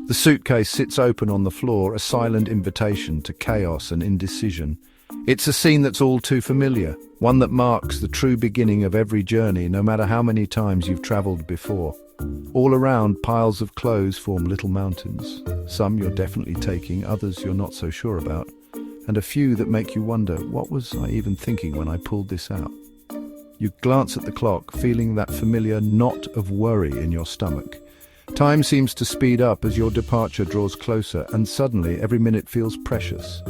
The suitcase sits open on the floor, a silent invitation to chaos and indecision. It's a scene that's all too familiar, one that marks the true beginning of every journey, no matter how many times you've traveled before. All around, piles of clothes form little mountains. Some you're definitely taking, others you're not so sure about, and a few that make you wonder, what was I even thinking when I pulled this out? You glance at the clock, feeling that familiar knot of worry in your stomach. Time seems to speed up as your departure draws closer, and suddenly every minute feels precious.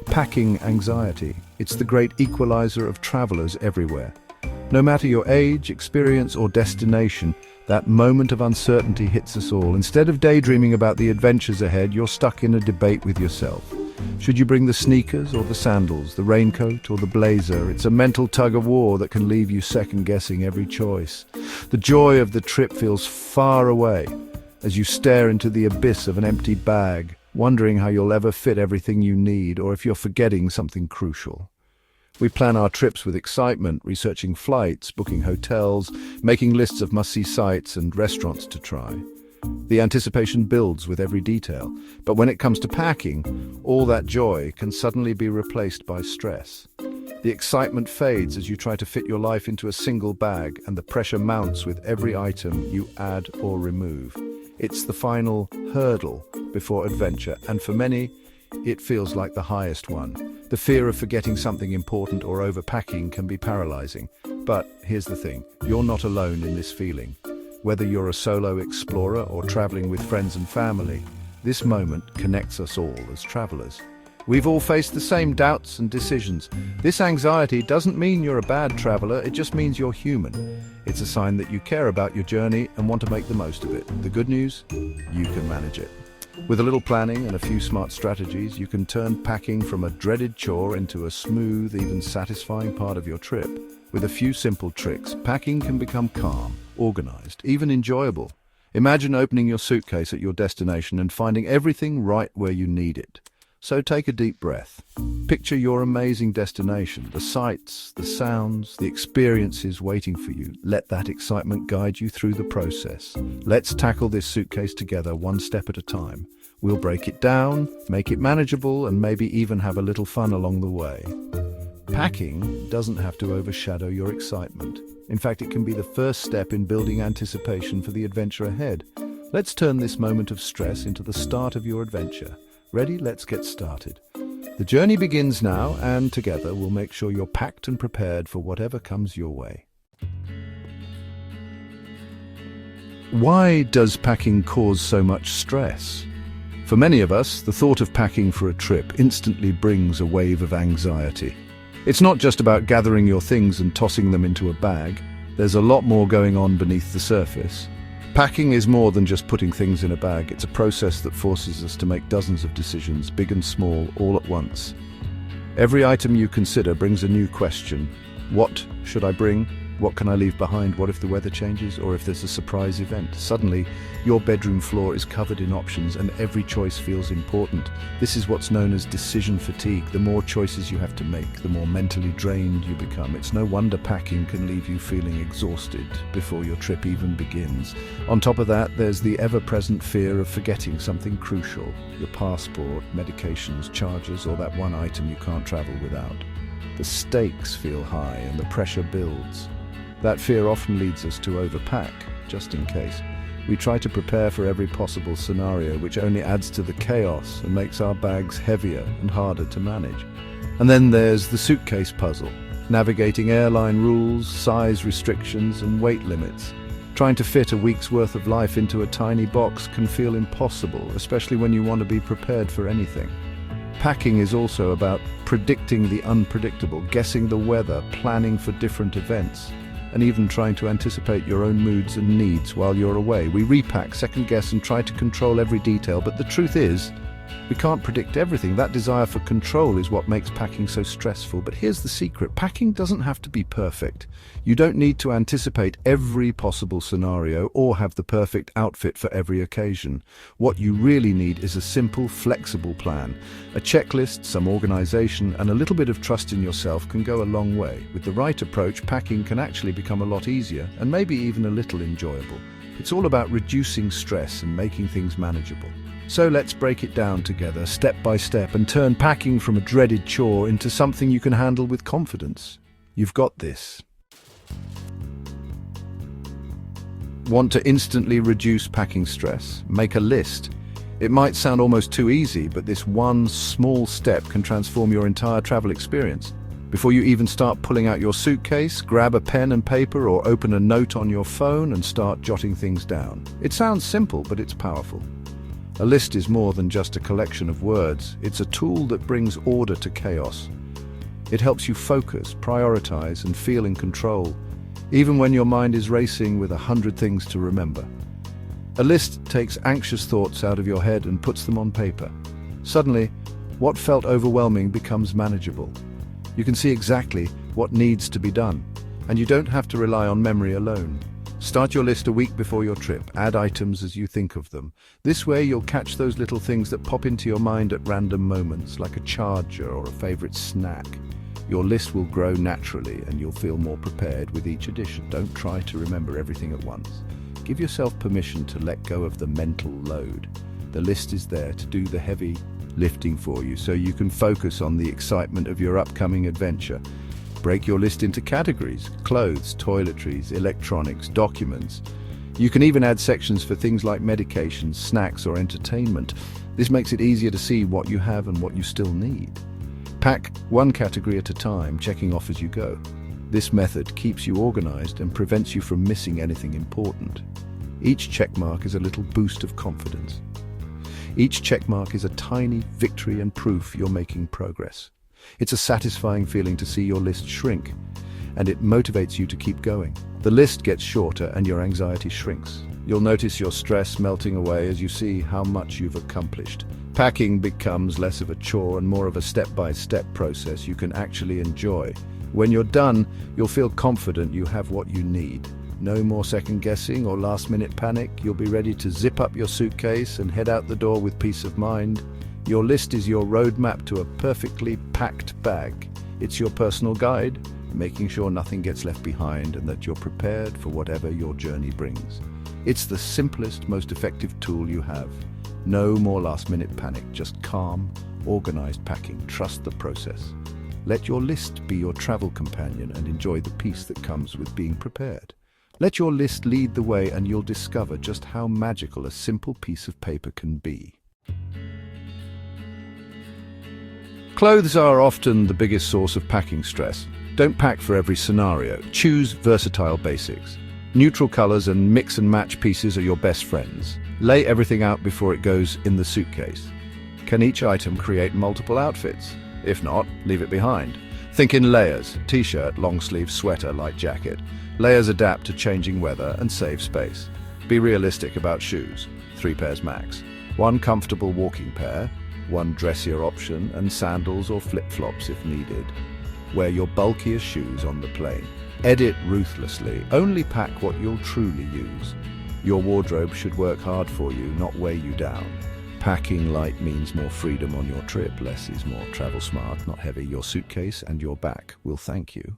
Packing anxiety. It's the great equalizer of travelers everywhere. No matter your age, experience, or destination, that moment of uncertainty hits us all. Instead of daydreaming about the adventures ahead, you're stuck in a debate with yourself. Should you bring the sneakers or the sandals, the raincoat or the blazer? It's a mental tug-of-war that can leave you second-guessing every choice. The joy of the trip feels far away as you stare into the abyss of an empty bag, wondering how you'll ever fit everything you need, or if you're forgetting something crucial. We plan our trips with excitement, researching flights, booking hotels, making lists of must-see sites and restaurants to try. The anticipation builds with every detail, but when it comes to packing, all that joy can suddenly be replaced by stress. The excitement fades as you try to fit your life into a single bag, and the pressure mounts with every item you add or remove. It's the final hurdle before adventure, and for many, it feels like the highest one. The fear of forgetting something important or overpacking can be paralyzing. But here's the thing, you're not alone in this feeling. Whether you're a solo explorer or traveling with friends and family, this moment connects us all as travelers. We've all faced the same doubts and decisions. This anxiety doesn't mean you're a bad traveler, it just means you're human. It's a sign that you care about your journey and want to make the most of it. The good news? You can manage it. With a little planning and a few smart strategies, you can turn packing from a dreaded chore into a smooth, even satisfying part of your trip. With a few simple tricks, packing can become calm, organized, even enjoyable. Imagine opening your suitcase at your destination and finding everything right where you need it. So take a deep breath. Picture your amazing destination, the sights, the sounds, the experiences waiting for you. Let that excitement guide you through the process. Let's tackle this suitcase together, one step at a time. We'll break it down, make it manageable, and maybe even have a little fun along the way. Packing doesn't have to overshadow your excitement. In fact, it can be the first step in building anticipation for the adventure ahead. Let's turn this moment of stress into the start of your adventure. Ready? Let's get started. The journey begins now, and together we'll make sure you're packed and prepared for whatever comes your way. Why does packing cause so much stress? For many of us, the thought of packing for a trip instantly brings a wave of anxiety. It's not just about gathering your things and tossing them into a bag. There's a lot more going on beneath the surface. Packing is more than just putting things in a bag. It's a process that forces us to make dozens of decisions, big and small, all at once. Every item you consider brings a new question. What should I bring? What can I leave behind? What if the weather changes? Or if there's a surprise event? Suddenly, your bedroom floor is covered in options and every choice feels important. This is what's known as decision fatigue. The more choices you have to make, the more mentally drained you become. It's no wonder packing can leave you feeling exhausted before your trip even begins. On top of that, there's the ever-present fear of forgetting something crucial. Your passport, medications, chargers, or that one item you can't travel without. The stakes feel high and the pressure builds. That fear often leads us to overpack, just in case. We try to prepare for every possible scenario, which only adds to the chaos and makes our bags heavier and harder to manage. And then there's the suitcase puzzle, navigating airline rules, size restrictions, and weight limits. Trying to fit a week's worth of life into a tiny box can feel impossible, especially when you want to be prepared for anything. Packing is also about predicting the unpredictable, guessing the weather, planning for different events, and even trying to anticipate your own moods and needs while you're away. We repack, second guess, and try to control every detail, but the truth is, we can't predict everything. That desire for control is what makes packing so stressful. But here's the secret. Packing doesn't have to be perfect. You don't need to anticipate every possible scenario or have the perfect outfit for every occasion. What you really need is a simple, flexible plan. A checklist, some organization, and a little bit of trust in yourself can go a long way. With the right approach, packing can actually become a lot easier and maybe even a little enjoyable. It's all about reducing stress and making things manageable. So let's break it down together, step by step, and turn packing from a dreaded chore into something you can handle with confidence. You've got this. Want to instantly reduce packing stress? Make a list. It might sound almost too easy, but this one small step can transform your entire travel experience. Before you even start pulling out your suitcase, grab a pen and paper or open a note on your phone and start jotting things down. It sounds simple, but it's powerful. A list is more than just a collection of words. It's a tool that brings order to chaos. It helps you focus, prioritize, and feel in control, even when your mind is racing with 100 things to remember. A list takes anxious thoughts out of your head and puts them on paper. Suddenly, what felt overwhelming becomes manageable. You can see exactly what needs to be done, and you don't have to rely on memory alone. Start your list a week before your trip. Add items as you think of them. This way you'll catch those little things that pop into your mind at random moments, like a charger or a favorite snack. Your list will grow naturally and you'll feel more prepared with each addition. Don't try to remember everything at once. Give yourself permission to let go of the mental load. The list is there to do the heavy lifting for you, so you can focus on the excitement of your upcoming adventure. Break your list into categories: clothes, toiletries, electronics, documents. You can even add sections for things like medications, snacks, or entertainment. This makes it easier to see what you have and what you still need. Pack one category at a time, checking off as you go. This method keeps you organized and prevents you from missing anything important. Each checkmark is a little boost of confidence. Each checkmark is a tiny victory and proof you're making progress. It's a satisfying feeling to see your list shrink, and it motivates you to keep going. The list gets shorter and your anxiety shrinks. You'll notice your stress melting away as you see how much you've accomplished. Packing becomes less of a chore and more of a step-by-step process you can actually enjoy. When you're done, you'll feel confident you have what you need. No more second-guessing or last-minute panic. You'll be ready to zip up your suitcase and head out the door with peace of mind. Your list is your roadmap to a perfectly packed bag. It's your personal guide, making sure nothing gets left behind and that you're prepared for whatever your journey brings. It's the simplest, most effective tool you have. No more last-minute panic, just calm, organized packing. Trust the process. Let your list be your travel companion and enjoy the peace that comes with being prepared. Let your list lead the way and you'll discover just how magical a simple piece of paper can be. Clothes are often the biggest source of packing stress. Don't pack for every scenario. Choose versatile basics. Neutral colors and mix and match pieces are your best friends. Lay everything out before it goes in the suitcase. Can each item create multiple outfits? If not, leave it behind. Think in layers: t-shirt, long sleeve, sweater, light jacket. Layers adapt to changing weather and save space. Be realistic about shoes. 3 pairs max. 1 comfortable walking pair, 1 dressier option, and sandals or flip-flops if needed. Wear your bulkiest shoes on the plane. Edit ruthlessly. Only pack what you'll truly use. Your wardrobe should work hard for you, not weigh you down. Packing light means more freedom on your trip. Less is more. Travel smart, not heavy. Your suitcase and your back will thank you.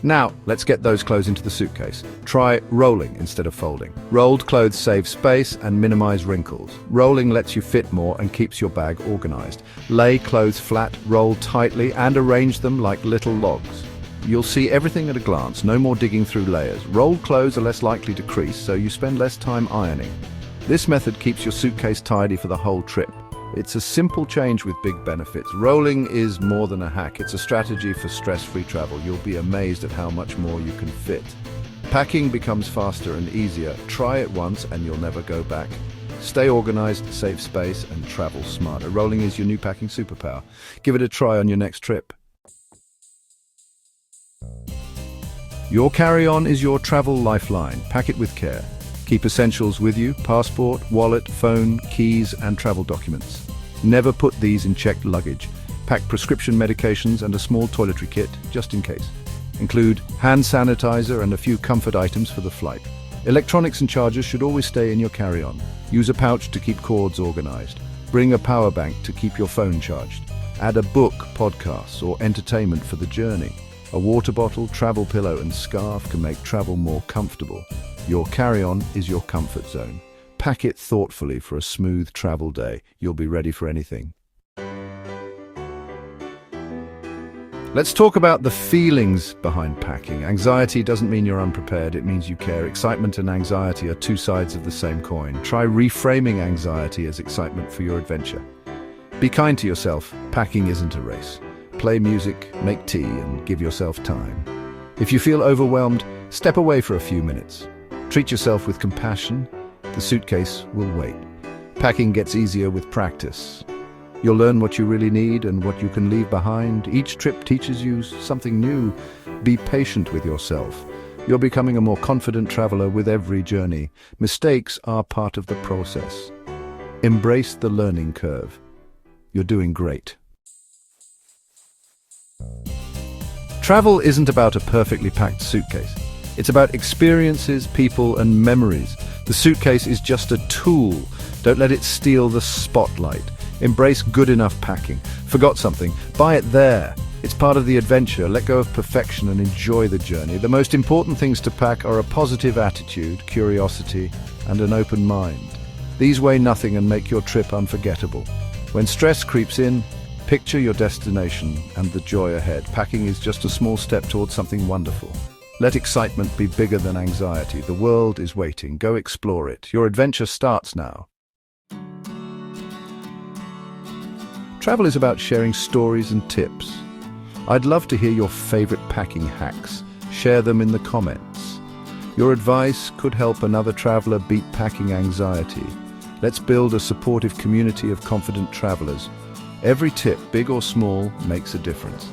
Now, let's get those clothes into the suitcase. Try rolling instead of folding. Rolled clothes save space and minimize wrinkles. Rolling lets you fit more and keeps your bag organized. Lay clothes flat, roll tightly, and arrange them like little logs. You'll see everything at a glance, no more digging through layers. Rolled clothes are less likely to crease, so you spend less time ironing. This method keeps your suitcase tidy for the whole trip. It's a simple change with big benefits. Rolling is more than a hack. It's a strategy for stress-free travel. You'll be amazed at how much more you can fit. Packing becomes faster and easier. Try it once and you'll never go back. Stay organized, save space, and travel smarter. Rolling is your new packing superpower. Give it a try on your next trip. Your carry-on is your travel lifeline. Pack it with care. Keep essentials with you: passport, wallet, phone, keys, and travel documents. Never put these in checked luggage. Pack prescription medications and a small toiletry kit, just in case. Include hand sanitizer and a few comfort items for the flight. Electronics and chargers should always stay in your carry-on. Use a pouch to keep cords organized. Bring a power bank to keep your phone charged. Add a book, podcasts, or entertainment for the journey. A water bottle, travel pillow and scarf can make travel more comfortable. Your carry-on is your comfort zone. Pack it thoughtfully for a smooth travel day. You'll be ready for anything. Let's talk about the feelings behind packing. Anxiety doesn't mean you're unprepared, it means you care. Excitement and anxiety are two sides of the same coin. Try reframing anxiety as excitement for your adventure. Be kind to yourself. Packing isn't a race. Play music, make tea, and give yourself time. If you feel overwhelmed, step away for a few minutes. Treat yourself with compassion. The suitcase will wait. Packing gets easier with practice. You'll learn what you really need and what you can leave behind. Each trip teaches you something new. Be patient with yourself. You're becoming a more confident traveler with every journey. Mistakes are part of the process. Embrace the learning curve. You're doing great. Travel isn't about a perfectly packed suitcase. It's about experiences, people, and memories. The suitcase is just a tool. Don't let it steal the spotlight. Embrace good enough packing. Forgot something? Buy it there. It's part of the adventure. Let go of perfection and enjoy the journey. The most important things to pack are a positive attitude, curiosity, and an open mind. These weigh nothing and make your trip unforgettable. When stress creeps in, picture your destination and the joy ahead. Packing is just a small step towards something wonderful. Let excitement be bigger than anxiety. The world is waiting. Go explore it. Your adventure starts now. Travel is about sharing stories and tips. I'd love to hear your favorite packing hacks. Share them in the comments. Your advice could help another traveler beat packing anxiety. Let's build a supportive community of confident travelers. Every tip, big or small, makes a difference.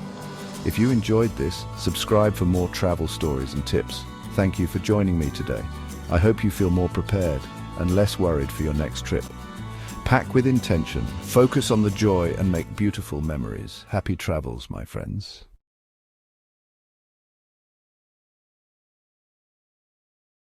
If you enjoyed this, subscribe for more travel stories and tips. Thank you for joining me today. I hope you feel more prepared and less worried for your next trip. Pack with intention, focus on the joy, and make beautiful memories. Happy travels, my friends.